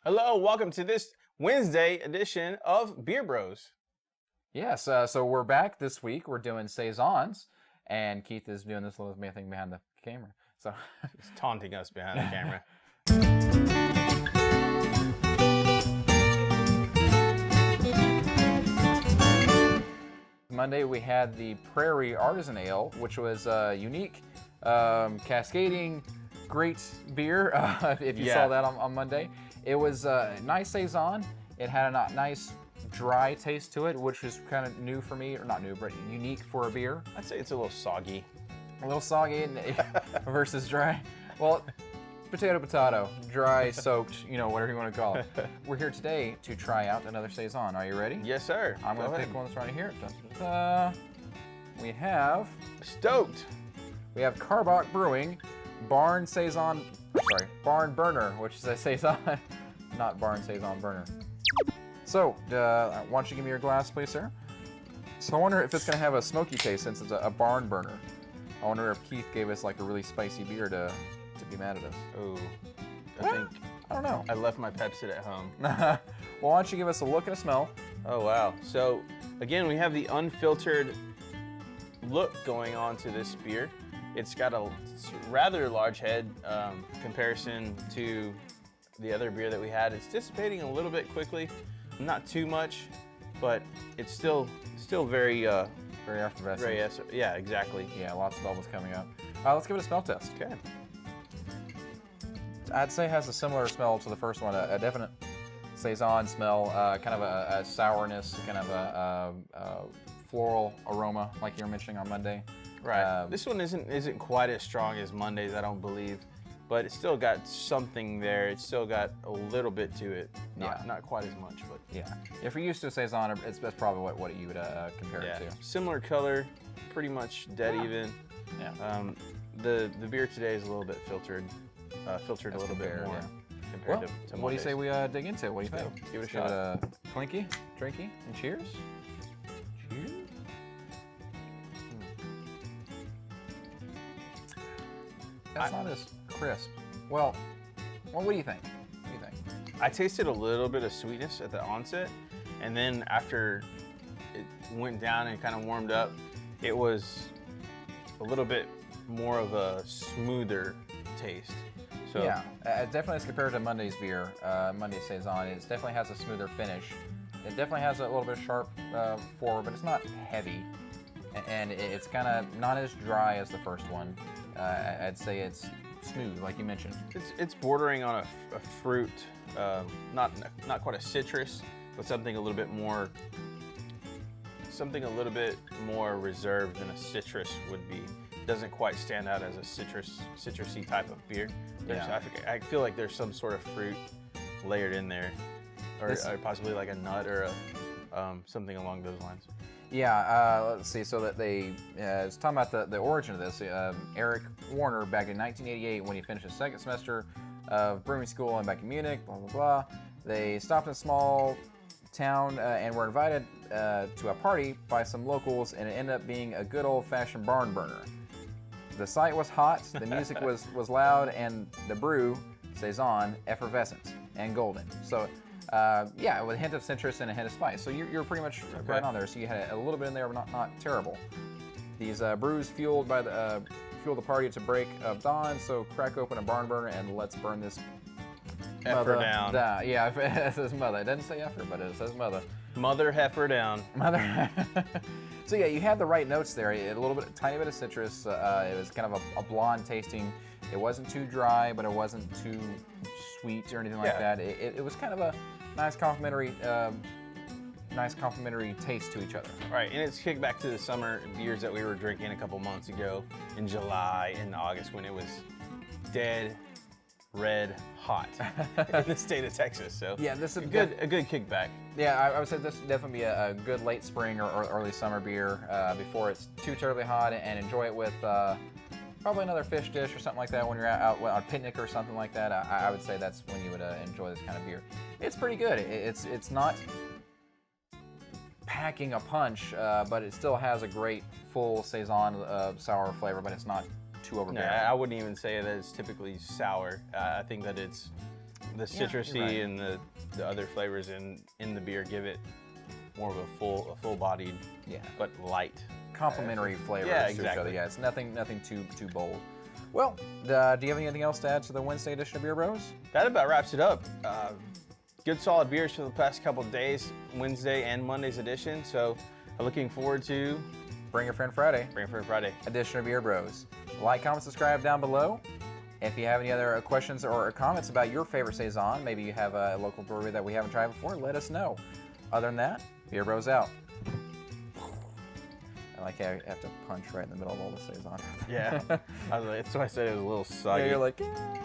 Hello, welcome to this Wednesday edition of Beer Bros. Yes, so we're back this week. We're doing Saisons, and Keith is doing this little thing behind the camera. So He's taunting us behind the camera. Monday we had the Prairie Artisan Ale, which was unique, cascading, great beer, if you saw that on Monday. It was a nice Saison. It had a nice dry taste to it, which is kind of new for me, or not new, but unique for a beer. I'd say it's a little soggy. A little soggy versus dry. Well, potato, dry, soaked, whatever you want to call it. We're here today to try out another Saison. Are you ready? Yes, sir. I'm going to pick one that's right here. We have... Stoked. We have Karbach Brewing, Barn Burner, which is a Saison, not Barn Saison Burner. So, why don't you give me your glass, please, sir? So I wonder if it's going to have a smoky taste since it's a barn burner. I wonder if Keith gave us like a really spicy beer to be mad at us. Oh, I don't know. I left my Pepsi at home. Well, why don't you give us a look and a smell? Oh, wow. So, again, we have the unfiltered look going on to this beer. It's got a rather large head comparison to the other beer that we had. It's dissipating a little bit quickly, not too much, but it's still very effervescent. Yeah, exactly. Yeah, lots of bubbles coming up. Let's give it a smell test. Okay. I'd say it has a similar smell to the first one, a definite Saison smell, kind of a sourness, kind of a floral aroma, like you were mentioning on Monday. Right. This one isn't quite as strong as Monday's, I don't believe, but it's still got something there. It's still got a little bit to it. Not quite as much, but yeah. If you're used to a Saison, that's probably what you would compare it to. Similar color, pretty much dead even. Yeah. The beer today is a little bit filtered a little bit more compared to what do you say we dig into it? What do you think? Give it a shot. Clinky, drinky, and cheers. Cheers. That's not as crisp. Well, what do you think? I tasted a little bit of sweetness at the onset, and then after it went down and kind of warmed up, it was a little bit more of a smoother taste. So yeah, definitely as compared to Monday's beer, Monday's Saison, it definitely has a smoother finish. It definitely has a little bit of sharp forward, but it's not heavy, and it's kind of not as dry as the first one. I'd say it's smooth, like you mentioned. It's bordering on a fruit, not quite a citrus, but something a little bit more reserved than a citrus would be. Doesn't quite stand out as a citrusy type of beer. I feel like there's some sort of fruit layered in there, or possibly like a nut or something along those lines. Yeah, let's see. So that it's talking about the origin of this. Eric Warner, back in 1988, when he finished his second semester of brewing school and back in Munich, blah, blah, blah. They stopped in a small town and were invited to a party by some locals, and it ended up being a good old-fashioned barn burner. The site was hot, the music was loud, and the brew, Saison, effervescent and golden. So, with a hint of citrus and a hint of spice. So you're pretty much right on there. So you had a little bit in there, but not terrible. These brews fueled the party to break of dawn. So crack open a barn burner and let's burn this Heifer down. Yeah, it says mother. It doesn't say heifer, but it says mother. Mother heifer down. Mother. So yeah, you had the right notes there. A tiny bit of citrus. It was kind of a blonde tasting. It wasn't too dry, but it wasn't too sweet or anything like that. It was kind of a nice complementary taste to each other. Right, and it's kicked back to the summer beers that we were drinking a couple months ago in July and August when it was dead red hot in the state of Texas. So yeah, this is a good kickback. Yeah, I would say this would definitely be a good late spring or early summer beer before it's too terribly hot, and enjoy it with probably another fish dish or something like that when you're out on a picnic or something like that. I would say that's when you would enjoy this kind of beer. It's pretty good. It's not packing a punch, but it still has a great full Saison sour flavor, but it's not too overbearing. I wouldn't even say that it's typically sour. I think that it's the Yeah, you're citrusy right. and the other flavors in the beer give it more of a full-bodied, Yeah. but light. Complementary flavors Yeah, to each other. exactly. Yeah, it's nothing too bold. Well, do you have anything else to add to the Wednesday edition of Beer Bros? That about wraps it up. Good solid beers for the past couple of days, Wednesday and Monday's edition. So looking forward to Bring a Friend Friday Friday. edition of Beer Bros. Like, comment, subscribe down below. If you have any other questions or comments about your favorite Saison, maybe you have a local brewery that we haven't tried before, let us know. Other than that, Beer Bros out. I like how I have to punch right in the middle of all the Saison. Yeah, that's why I said it was a little soggy. Yeah, you're like, yeah.